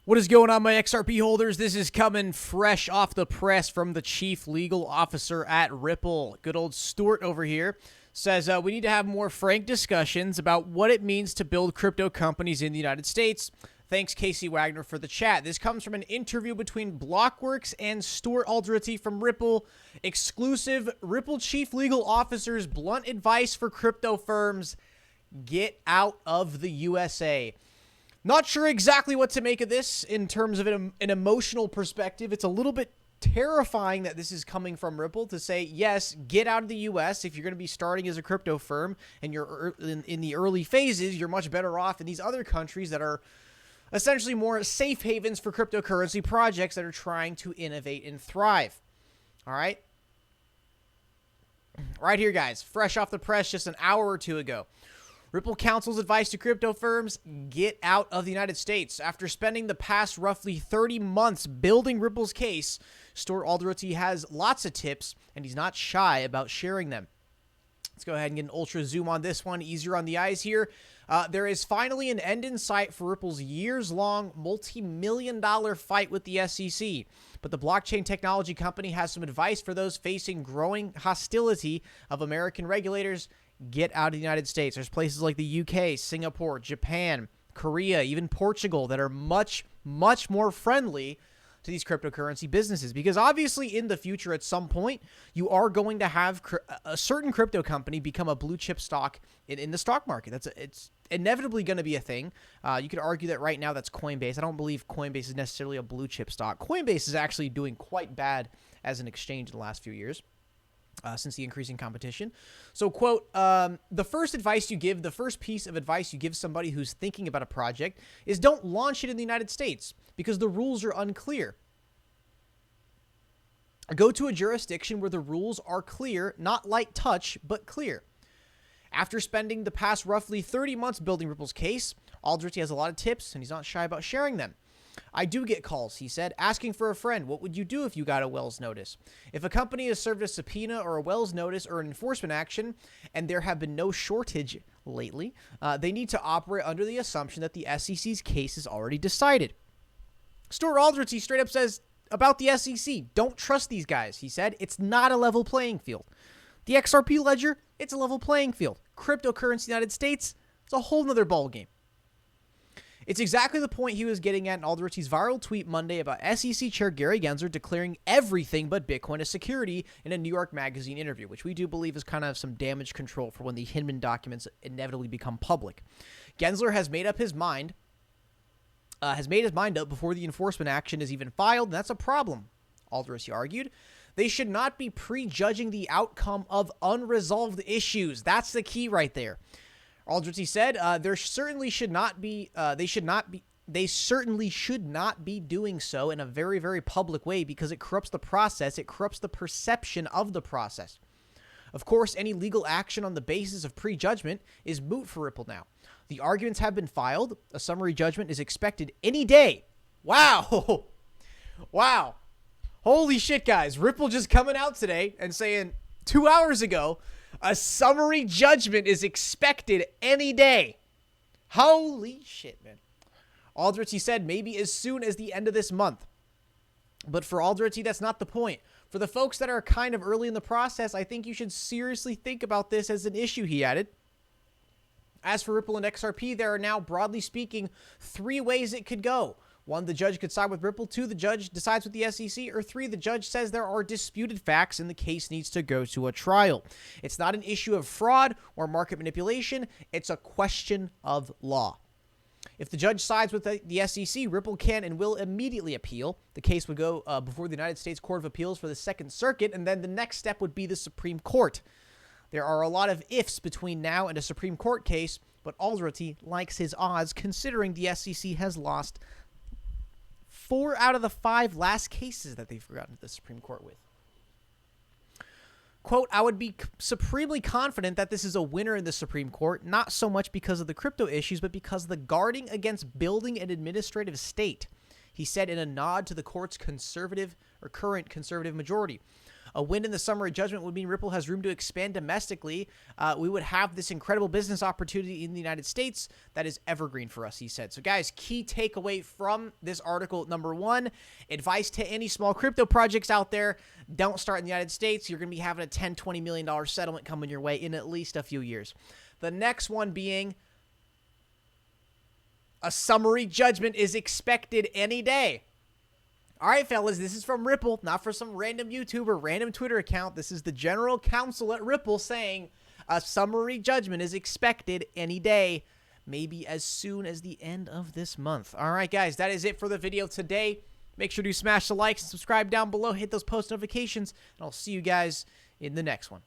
What is going on, my XRP holders? This is coming fresh off the press from the chief legal officer at Ripple. Good old Stuart over here says we need to have more frank discussions about what it means to build crypto companies in the United States. Thanks, Casey Wagner, for the chat. This comes from an interview between Blockworks and Stuart Alderete from Ripple. Exclusive Ripple chief legal officer's blunt advice for crypto firms: get out of the USA. Not sure exactly what to make of this in terms of an emotional perspective. It's a little bit terrifying that this is coming from Ripple to say, yes, get out of the US. If you're going to be starting as a crypto firm and you're in the early phases, you're much better off in these other countries that are essentially more safe havens for cryptocurrency projects that are trying to innovate and thrive. All right. Right here, guys, fresh off the press just an hour or two ago. Ripple counsel's advice to crypto firms: get out of the United States. After spending the past roughly 30 months building Ripple's case, Stuart Alderete has lots of tips, and he's not shy about sharing them. Let's go ahead and get an ultra zoom on this one, easier on the eyes here. There is finally an end in sight for Ripple's years-long, multi-million-dollar fight with the SEC. But the blockchain technology company has some advice for those facing growing hostility of American regulators. Get out of the United States. There's places like the UK, Singapore, Japan, Korea, even Portugal that are much, much more friendly to these cryptocurrency businesses, because obviously in the future at some point you are going to have a certain crypto company become a blue chip stock in the stock market. It's inevitably going to be a thing. You could argue that right now that's Coinbase. I don't believe Coinbase is necessarily a blue chip stock. Coinbase is actually doing quite bad as an exchange in the last few years. Since the increasing competition. So, quote, the first piece of advice you give somebody who's thinking about a project is don't launch it in the United States because the rules are unclear. Go to a jurisdiction where the rules are clear, not light touch, but clear. After spending the past roughly 30 months building Ripple's case, Alderete has a lot of tips, and he's not shy about sharing them. I do get calls, he said, asking for a friend. What would you do if you got a Wells notice? If a company has served a subpoena or a Wells notice or an enforcement action, and there have been no shortage lately, they need to operate under the assumption that the SEC's case is already decided. Stuart Alderete straight up says about the SEC, don't trust these guys, he said. It's not a level playing field. The XRP ledger, it's a level playing field. Cryptocurrency in the United States, it's a whole nother ballgame. It's exactly the point he was getting at in Alderete's viral tweet Monday about SEC Chair Gary Gensler declaring everything but Bitcoin a security in a New York Magazine interview, which we do believe is kind of some damage control for when the Hinman documents inevitably become public. Gensler has made his mind up before the enforcement action is even filed, and that's a problem, Alderete argued. They should not be prejudging the outcome of unresolved issues. That's the key right there. Alderete said, they certainly should not be doing so in a very, very public way because it corrupts the process. It corrupts the perception of the process. Of course, any legal action on the basis of prejudgment is moot for Ripple now. The arguments have been filed. A summary judgment is expected any day. Wow. Wow. Holy shit, guys. Ripple just coming out today and saying 2 hours ago, a summary judgment is expected any day. Holy shit, man. Alderete said maybe as soon as the end of this month. But for Alderete, that's not the point. For the folks that are kind of early in the process, I think you should seriously think about this as an issue, he added. As for Ripple and XRP, there are now, broadly speaking, 3 ways it could go. 1, the judge could side with Ripple. 2, the judge decides with the SEC. Or 3, the judge says there are disputed facts and the case needs to go to a trial. It's not an issue of fraud or market manipulation. It's a question of law. If the judge sides with the SEC, Ripple can and will immediately appeal. The case would go before the United States Court of Appeals for the Second Circuit, and then the next step would be the Supreme Court. There are a lot of ifs between now and a Supreme Court case, but Alderete likes his odds considering the SEC has lost 4 out of the 5 last cases that they've gotten to the Supreme Court with. Quote, I would be supremely confident that this is a winner in the Supreme Court, not so much because of the crypto issues, but because of the guarding against building an administrative state, he said in a nod to the court's current conservative majority. A win in the summary judgment would mean Ripple has room to expand domestically. We would have this incredible business opportunity in the United States that is evergreen for us, he said. So, guys, key takeaway from this article, number one, advice to any small crypto projects out there, don't start in the United States. You're going to be having a $10, $20 million settlement coming your way in at least a few years. The next one being a summary judgment is expected any day. All right, fellas, this is from Ripple, not for some random YouTuber, random Twitter account. This is the general counsel at Ripple saying a summary judgment is expected any day, maybe as soon as the end of this month. All right, guys, that is it for the video today. Make sure to smash the likes and subscribe down below. Hit those post notifications, and I'll see you guys in the next one.